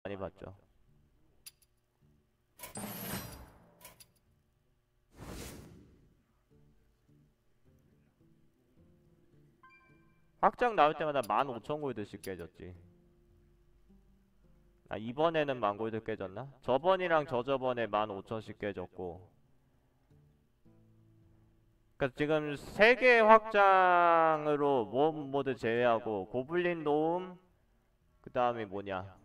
많이 봤죠. 확장 나올 때마다 15,000골드씩 깨졌지. 아, 이번에는 10,000골드 깨졌나? 저번이랑 저저번에 15,000씩 깨졌고. 그러니까 지금 3개 확장으로 모험 모드 제외하고 고블린 도움, 그 다음에 뭐냐,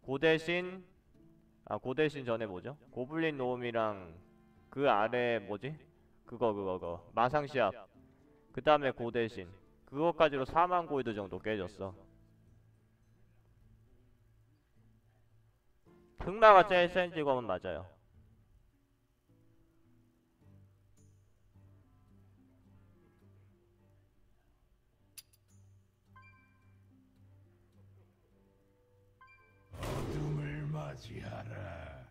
고대신, 아 고대신 전에 뭐죠? 고블린 도움이랑 그 아래 뭐지? 그거 마상시합, 그 다음에 고대신, 그것까지로 4만 골드 정도 깨졌어. 흑마가 제일 센 직업은 맞아요. 어둠을 맞이하라.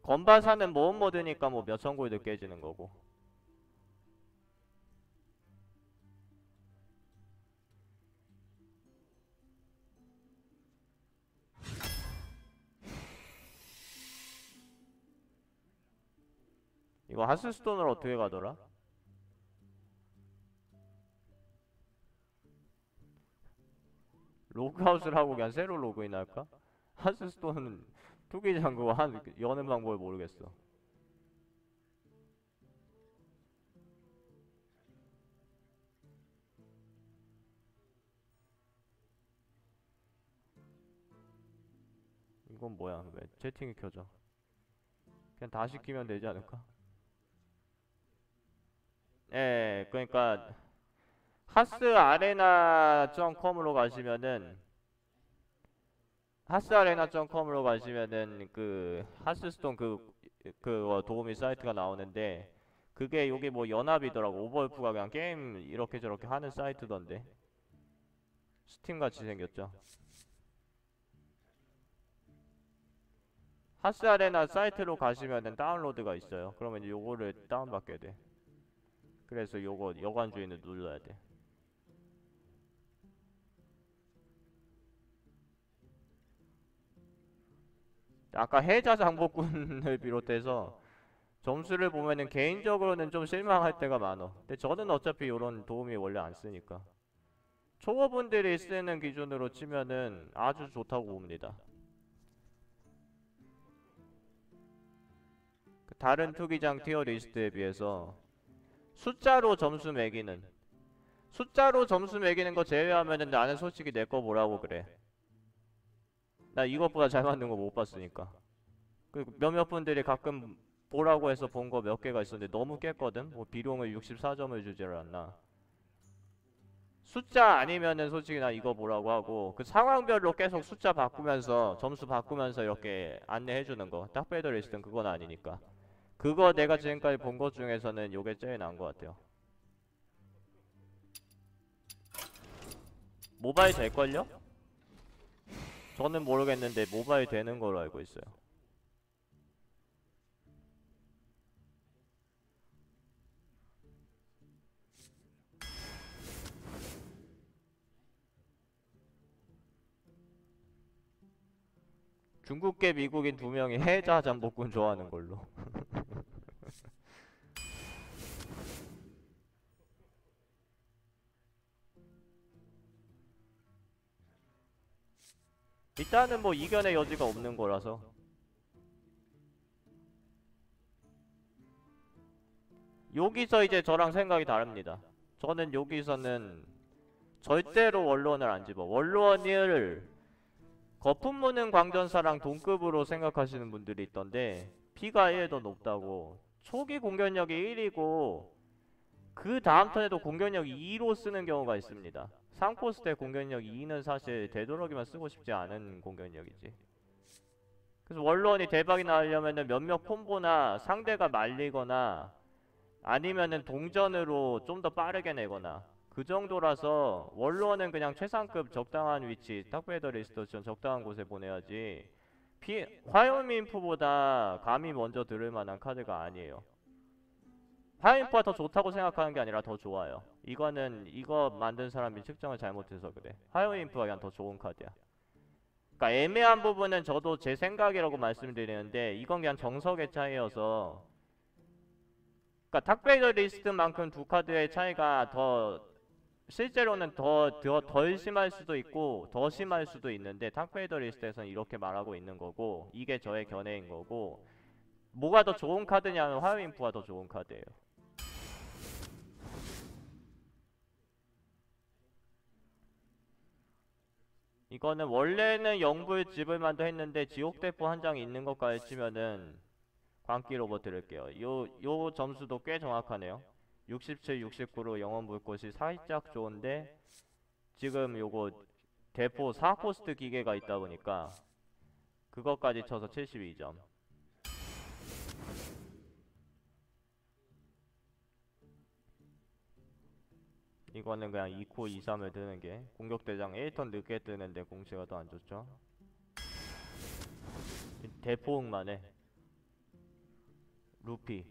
건바사는 모험 모드니까 뭐 몇천 골드 깨지는 거고. 이거 하스스톤을 어떻게 가더라? 로그아웃을 하고 그냥 새로 로그인 할까? 하스스톤은 투기장 그거 여는 방법을 모르겠어. 이건 뭐야? 왜 채팅이 켜져? 그냥 다시 키면 되지 않을까? 예, 그러니까 하스아레나.com으로 가시면은 하스아레나.com으로 가시면은 그 하스스톤 그 도우미 사이트가 나오는데, 그게 여기 뭐 연합이더라고. 오버울프가 그냥 게임 이렇게 저렇게 하는 사이트던데. 스팀 같이 생겼죠. 하스아레나 사이트로 가시면은 다운로드가 있어요. 그러면 이제 요거를 다운받게 돼. 그래서 요거 여관 주인을 눌러야 돼. 아까 해자 장복군을 비롯해서 점수를 보면은 개인적으로는 좀 실망할 때가 많어. 근데 저는 어차피 요런 도움이 원래 안 쓰니까. 초보분들이 쓰는 기준으로 치면은 아주 좋다고 봅니다. 그 다른 투기장 티어 리스트에 비해서 숫자로 점수 매기는 거 제외하면은 나는 솔직히 내 거 뭐라고 그래. 나 이것보다 잘 만든 거 못 봤으니까. 그리고 몇몇 분들이 가끔 보라고 해서 본 거 몇 개가 있었는데 너무 깼거든? 뭐 비룡을 64점을 주지를 않나. 숫자 아니면은 솔직히 나 이거 뭐라고 하고, 그 상황별로 계속 숫자 바꾸면서 점수 바꾸면서 이렇게 안내해주는 거, 딱배더 리스트는 그건 아니니까. 그거 내가 지금까지 본 것 중에서는 요게 제일 나은 것 같아요. 모바일 될걸요? 저는 모르겠는데 모바일 되는 걸로 알고 있어요. 중국계 미국인 2명이 해자 잠복군 좋아하는 걸로. 일단은 뭐 이견의 여지가 없는 거라서. 여기서 이제 저랑 생각이 다릅니다. 저는 여기서는 절대로 원로원을 안 집어. 원로원을 거품 무는 광전사랑 동급으로 생각하시는 분들이 있던데, 피가 1 더 높다고. 초기 공격력이 1이고 그 다음 턴에도 공격력 2로 쓰는 경우가 있습니다. 3코스 때 공격력 2는 사실 되도록이면 쓰고 싶지 않은 공격력이지. 그래서 원로원이 대박이 나려면은 몇몇 콤보나 상대가 말리거나 아니면은 동전으로 좀 더 빠르게 내거나 그 정도라서, 원로원은 그냥 최상급 적당한 위치, 탁베더 리스토션 적당한 곳에 보내야지 화염인프보다 감이 먼저 들을 만한 카드가 아니에요. 하이인프가 더 좋다고 생각하는 게 아니라 더 좋아요. 이거는 이거 만든 사람이 측정을 잘못해서 그래. 하이인프가 그냥 더 좋은 카드야. 그러니까 애매한 부분은 저도 제 생각이라고 말씀드리는데 이건 그냥 정석의 차이여서, 그러니까 탁베이더 리스트만큼 두 카드의 차이가 더 실제로는 덜 심할 수도 있고 더 심할 수도 있는데, 탁베이더 리스트에서는 이렇게 말하고 있는 거고 이게 저의 견해인 거고, 뭐가 더 좋은 카드냐면 화요인프가 더 좋은 카드예요. 이거는 원래는 영불 지불만도 했는데 지옥대포 한 장이 있는 것까지 치면은 광기 로봇 드릴게요. 요 점수도 꽤 정확하네요. 67, 69로 영원 불꽃이 살짝 좋은데, 지금 요거 대포 4코스트 기계가 있다 보니까 그것까지 쳐서 72점. 이거는 그냥 2코 2-3을 드는게, 공격대장 1턴 늦게 뜨는데 공시가 더 안좋죠. 대포응만 해. 루피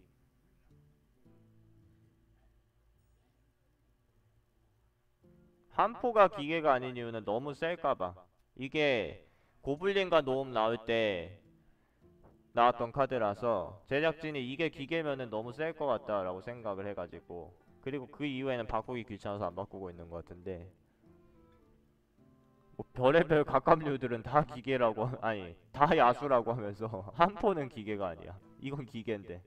한포가 기계가 아닌 이유는 너무 셀까봐. 이게 고블린과 노움 나올 때 나왔던 카드라서 제작진이 이게 기계면은 너무 셀 것 같다라고 생각을 해가지고, 그리고 그 이후에는 바꾸기 귀찮아서 안 바꾸고 있는 것 같은데, 뭐 별의별 각각류들은 다 기계라고 아니 다 야수라고 하면서 한포는 기계가 아니야. 이건 기계인데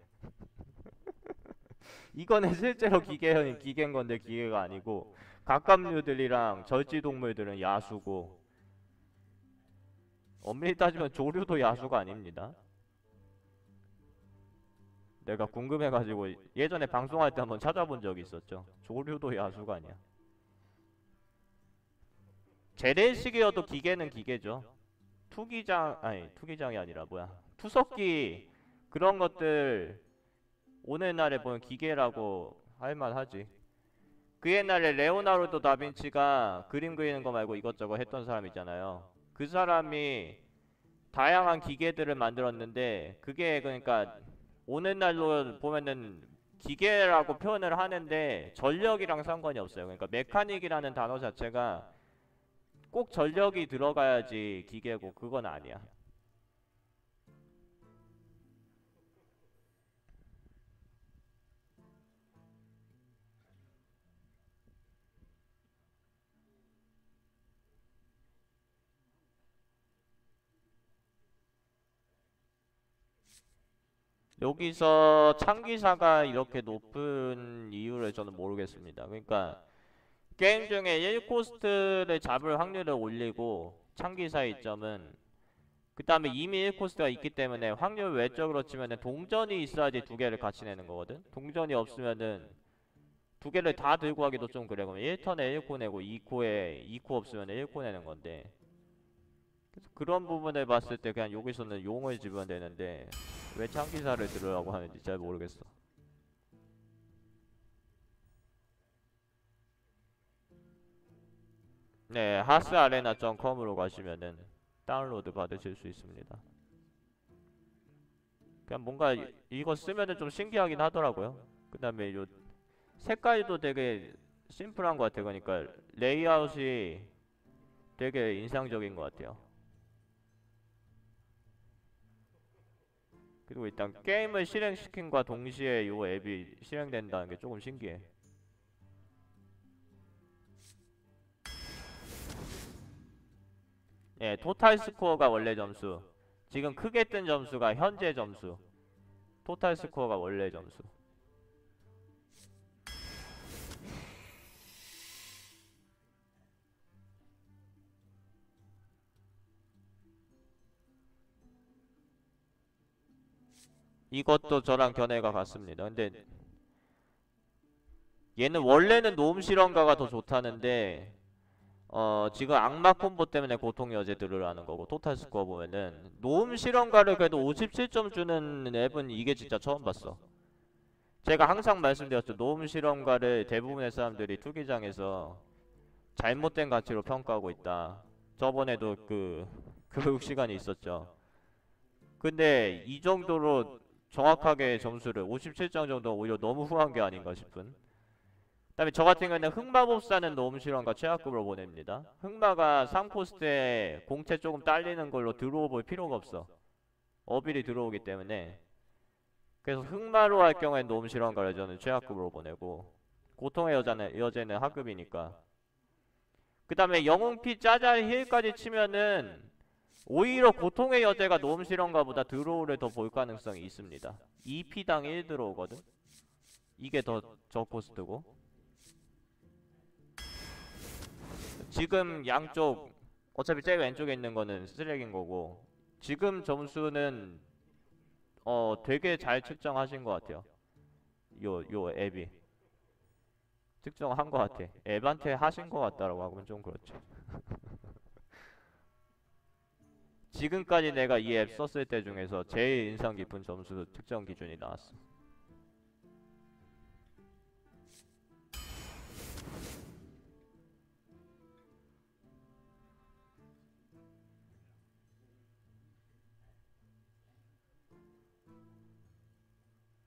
이거는 실제로 기계인 건데 기계가 아니고, 각각류들이랑 절지동물들은 야수고, 엄밀히 따지면 조류도 야수가 아닙니다. 내가 궁금해가지고 예전에 방송할 때 한번 찾아본 적이 있었죠. 조류도 야수가 아니야. 재래식이어도 기계는 기계죠. 투기장이 아니라 뭐야, 투석기 그런 것들 오늘날에 보면 기계라고 할만하지. 그 옛날에 레오나르도 다빈치가 그림 그리는 거 말고 이것저것 했던 사람 있잖아요. 그 사람이 다양한 기계들을 만들었는데, 그게 그러니까 오늘날로 보면은 기계라고 표현을 하는데 전력이랑 상관이 없어요. 그러니까 메카닉이라는 단어 자체가 꼭 전력이 들어가야지 기계고, 그건 아니야. 여기서 창기사가 이렇게 높은 이유를 저는 모르겠습니다. 그러니까 게임 중에 1코스트를 잡을 확률을 올리고, 창기사 이점은 그 다음에 이미 1코스트가 있기 때문에 확률 외적으로 치면은 동전이 있어야지 두 개를 같이 내는 거거든. 동전이 없으면은 두 개를 다 들고 하기도 좀 그래. 그러면 1턴에 1코 내고 2코에 2코 없으면 1코 내는 건데, 그래서 그런 부분을 봤을 때 그냥 여기서는 용을 집어야 되는데 왜 창기사를 들으라고 하는지 잘 모르겠어. 네, 하스아레나.com으로 가시면은 다운로드 받으실 수 있습니다. 그냥 뭔가 이거 쓰면은 좀 신기하긴 하더라고요. 그 다음에 요 색깔도 되게 심플한 것 같아요. 그러니까 레이아웃이 되게 인상적인 것 같아요. 그리고 일단 게임을 실행시킨과 동시에 요 앱이 실행된다는 게 조금 신기해. 예, 토탈 스코어가 원래 점수. 지금 크게 뜬 점수가 현재 점수. 토탈 스코어가 원래 점수. 이것도 저랑 견해가 같습니다. 근데 얘는 원래는 노음 실험가가 더 좋다는데 지금 악마 콤보 때문에 고통의 여제들을 하는 거고, 토탈 스코어 보면은 노음 실험가를 그래도 57점 주는 앱은 이게 진짜 처음 봤어. 제가 항상 말씀드렸죠. 노음 실험가를 대부분의 사람들이 투기장에서 잘못된 가치로 평가하고 있다. 저번에도 그 교육 시간이 있었죠. 근데 이 정도로 정확하게 점수를 57점 정도 오히려 너무 후한 게 아닌가 싶은. 그다음에 저 같은 경우에는 흑마법사는 너무 실험과 최하급으로 보냅니다. 흑마가 3코스트에 공채 조금 딸리는 걸로 들어오 볼 필요가 없어. 어빌이 들어오기 때문에. 그래서 흑마로 할 경우엔 너무 실험가를 저는 최하급으로 보내고, 고통의 여제는 하급이니까. 그 다음에 영웅피 짜잘 힐까지 치면은 오히려 고통의 여제가 너무 실험가보다 드로우를 더 볼 가능성이 있습니다. 2피당 1 들어오거든. 이게 더 저코스트고. 지금 양쪽 어차피 제일 왼쪽에 있는 거는 쓰레기인 거고, 지금 점수는 되게 잘 측정하신 것 같아요. 요 앱이 측정한 것 같아. 앱한테 하신 것 같다라고 하면 좀 그렇죠. 지금까지 내가 이 앱 썼을 때 중에서 제일 인상 깊은 점수 측정 기준이 나왔어.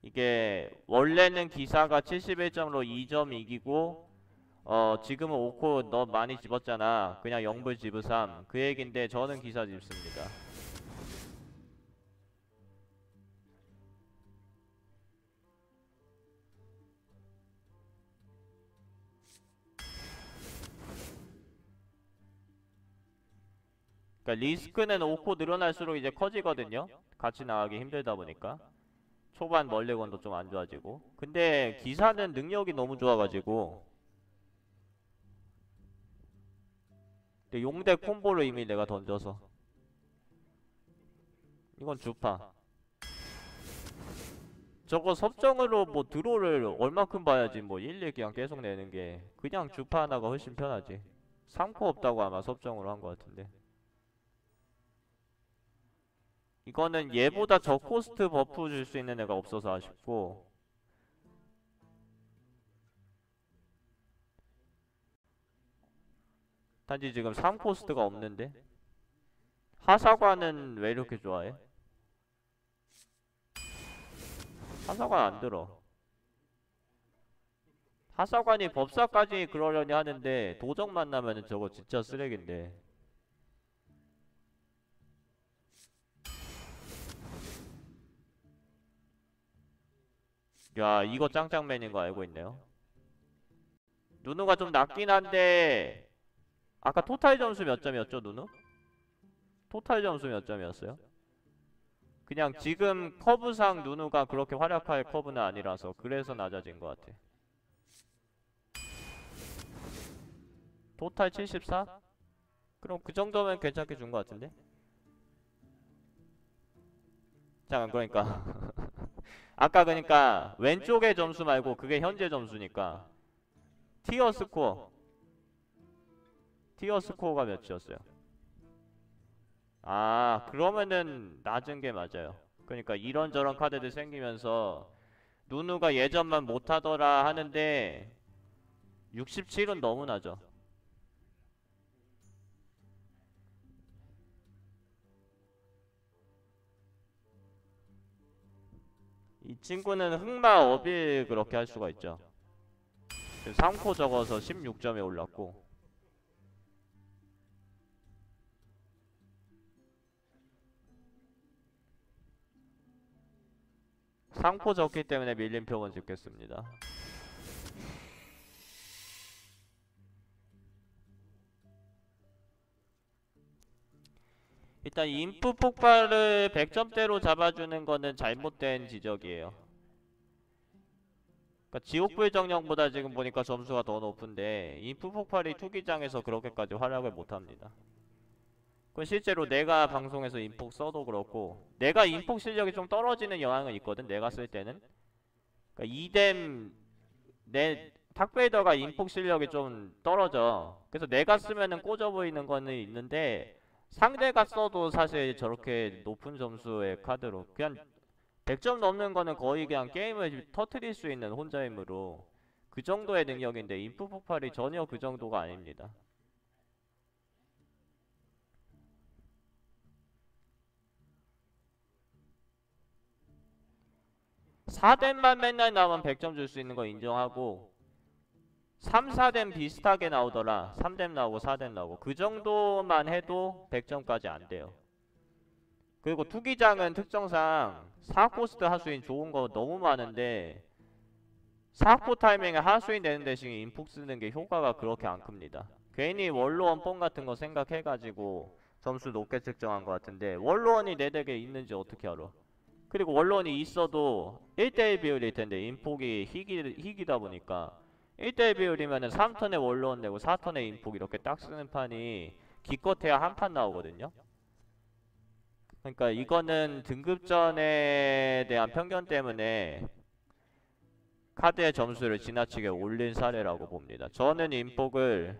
이게 원래는 기사가 71점으로 2점 이기고 지금은 5코 너 많이 집었잖아. 그냥 0불 집으삼 그 얘긴데 저는 기사 집습니다. 그러니까 리스크는 5코 늘어날수록 이제 커지거든요. 같이 나가기 힘들다 보니까. 초반 멀리건도 좀 안 좋아지고. 근데 기사는 능력이 너무 좋아가지고. 근데 용대 콤보를 이미 내가 던져서. 이건 주파. 저거 섭정으로 뭐 드로를 얼마큼 봐야지 뭐 1, 2 그냥 계속 내는 게 그냥 주파 하나가 훨씬 편하지. 3코 없다고 아마 섭정으로 한 것 같은데. 이거는 얘보다 저코스트 버프 줄 수 있는 애가 없어서 아쉽고, 단지 지금 3코스트가 없는데. 하사관은 왜 이렇게 좋아해? 하사관 안 들어. 하사관이 법사까지 그러려니 하는데 도적 만나면은 저거 진짜 쓰레기인데. 야, 이거 짱짱맨인 거 알고 있네요. 누누가 좀 낮긴 한데 아까 토탈 점수 몇 점이었죠, 누누? 토탈 점수 몇 점이었어요? 그냥 지금 커브상 누누가 그렇게 활약할 커브는 아니라서 그래서 낮아진 것 같아. 토탈 74? 그럼 그 정도면 괜찮게 준 것 같은데? 잠깐, 그러니까 아까 그러니까 왼쪽의 점수 말고 그게 현재 점수니까 티어 스코어 티어 스코어가 몇이었어요? 아, 그러면은 낮은 게 맞아요. 그러니까 이런저런 카드들 생기면서 누누가 예전만 못하더라 하는데 67은 너무 나죠. 이 친구는 흑마 어빌 그렇게 할 수가 있죠. 지금 3코 적어서 16점에 올랐고, 3코 적기 때문에 밀림표건 짓겠습니다. 일단 인프 폭발을 100점대로 잡아주는 거는 잘못된 지적이에요. 그러니까 지옥불 정령보다 지금 보니까 점수가 더 높은데 인프 폭발이 투기장에서 그렇게까지 활약을 못합니다. 그건 실제로 내가 방송에서 인폭 써도 그렇고, 내가 인폭 실력이 좀 떨어지는 영향은 있거든, 내가 쓸 때는. 그러니까 이뎀 내 탁베이더가 인폭 실력이 좀 떨어져. 그래서 내가 쓰면은 꽂아 보이는 거는 있는데 상대가 써도 사실 저렇게 높은 점수의 카드로 그냥 100점 넘는 거는 거의 그냥 게임을 터트릴 수 있는 혼자 힘으로 그 정도의 능력인데 인프 폭발이 전혀 그 정도가 아닙니다. 4댐만 맨날 나오면 100점 줄 수 있는 거 인정하고 3, 4댐 비슷하게 나오더라. 3댐 나오고 4댐 나오고 그 정도만 해도 100점까지 안 돼요. 그리고 투기장은 특성상 4코스트 하수인 좋은 거 너무 많은데 4코 타이밍에 하수인 되는 대신에 인폭 쓰는 게 효과가 그렇게 안 큽니다. 괜히 원로원 뽕 같은 거 생각해가지고 점수 높게 측정한 것 같은데 원로원이 내 덱에 있는지 어떻게 알아? 그리고 원론이 있어도 1대1 비율일 텐데 인폭이 희귀다 보니까 1대1 비율이면은 3턴에 원론 내고 4턴에 인폭 이렇게 딱 쓰는 판이 기껏해야 한 판 나오거든요. 그러니까 이거는 등급전에 대한 편견 때문에 카드의 점수를 지나치게 올린 사례라고 봅니다. 저는 인폭을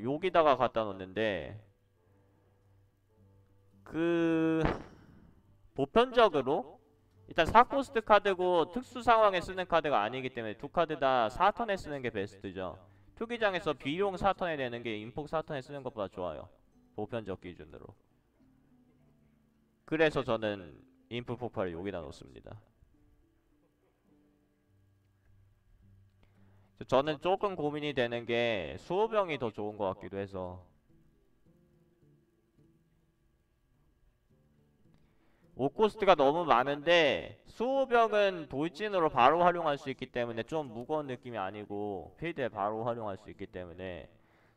여기다가 갖다 놓는데 보편적으로 일단 4코스트 카드고 특수 상황에 쓰는 카드가 아니기 때문에 두 카드 다 4턴에 쓰는 게 베스트죠. 투기장에서 비용 4턴에 내는 게 인폭 4턴에 쓰는 것보다 좋아요. 보편적 기준으로. 그래서 저는 인프 폭발을 여기다 놓습니다. 저는 조금 고민이 되는 게 수호병이 더 좋은 것 같기도 해서 5코스트가 너무 많은데 수호병은 돌진으로 바로 활용할 수 있기 때문에 좀 무거운 느낌이 아니고 필드에 바로 활용할 수 있기 때문에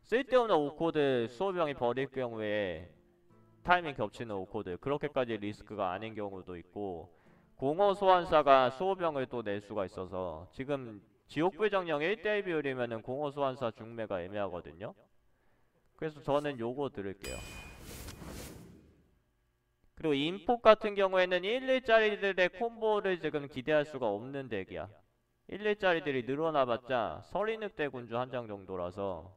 쓸데없는 5코드 수호병이 버릴 경우에 타이밍 겹치는 5코드 그렇게까지 리스크가 아닌 경우도 있고 공허 소환사가 수호병을 또 낼 수가 있어서 지금 지옥불 정령 1대1 비율이면은 공허 소환사 중매가 애매하거든요. 그래서 저는 요거 들을게요. 그리고 인폭 같은 경우에는 1일짜리들의 콤보를 지금 기대할 수가 없는 덱이야. 1일짜리들이 늘어나봤자 서리늑대 군주 한 장 정도라서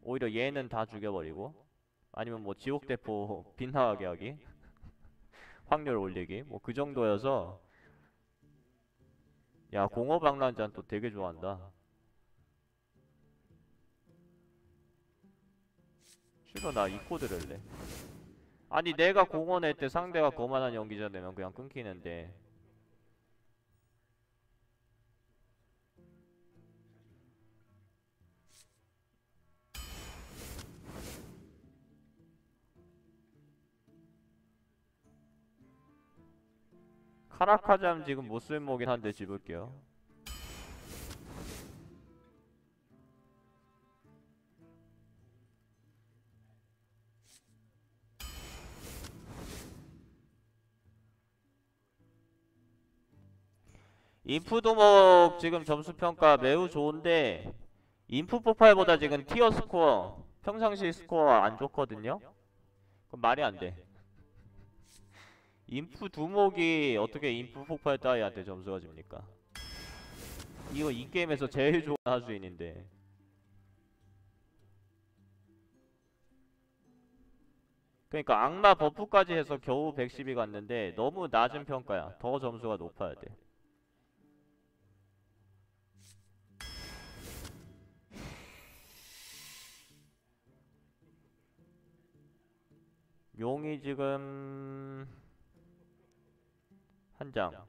오히려 얘는 다 죽여버리고 아니면 뭐 지옥대포 빗나가게 하기 확률 올리기 뭐 그 정도여서 야 공허방랑자는 또 되게 좋아한다. 싫어 나 이 코드를 내. 아니 내가 공허 낼 때 상대가 거만한 연기자 내면 그냥 끊기는데 카라카잠 지금 못쓸모긴 한데 집을게요. 인프 도목 지금 점수평가 매우 좋은데 인프 폭발보다 지금 티어 스코어 평상시 스코어 안 좋거든요? 그럼 말이 안 돼. 인프 두목이 어떻게 인프 폭발 따위한테 점수가 집니까? 이거 이 게임에서 제일 좋은 하수인인데 그러니까 악마 버프까지 해서 겨우 110이 갔는데 너무 낮은 평가야. 더 점수가 높아야 돼. 용이 지금 한 장.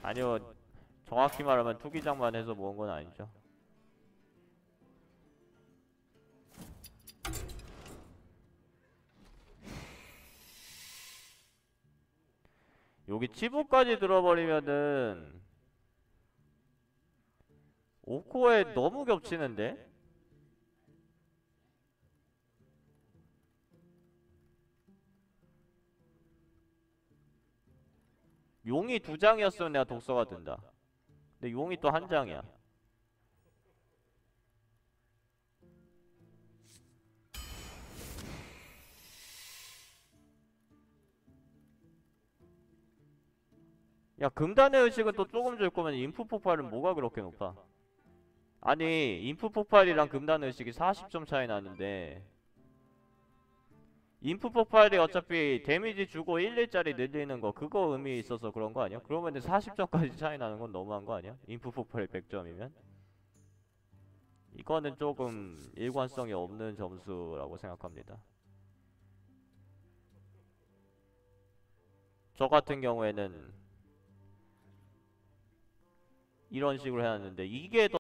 아니요, 정확히 말하면 투기장만 해서 모은 건 아니죠. 여기 치부까지 들어버리면은 5코어에 너무 겹치는데? 용이 2장이었으면 내가 독서가 든다. 근데 용이 또 한 장이야. 야, 금단의 의식은 또 조금 줄 거면 인프 폭발은 뭐가 그렇게 높아? 아니, 인프 폭발이랑 금단의 의식이 40점 차이 나는데 인프 폭발이 어차피 데미지 주고 1일짜리 늘리는 거 그거 의미 있어서 그런 거 아니야? 그러면은 40점까지 차이 나는 건 너무한 거 아니야? 인프 폭발이 100점이면? 이거는 조금 일관성이 없는 점수라고 생각합니다. 저 같은 경우에는 이런 식으로 해놨는데 이게 더